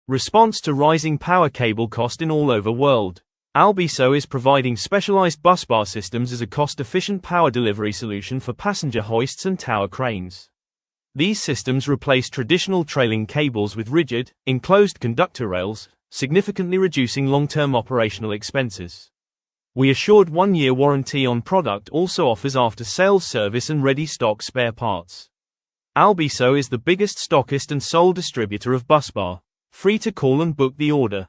Response to rising power cable cost in all over world. Albiso is providing specialized busbar systems as a cost-efficient power delivery solution for passenger hoists and tower cranes. These systems replace traditional trailing cables with rigid, enclosed conductor rails, significantly reducing long-term operational expenses. We assured 1-year warranty on product also offers after-sales service and ready stock spare parts. Albiso is the biggest stockist and sole distributor of busbar. Free to call and book the order.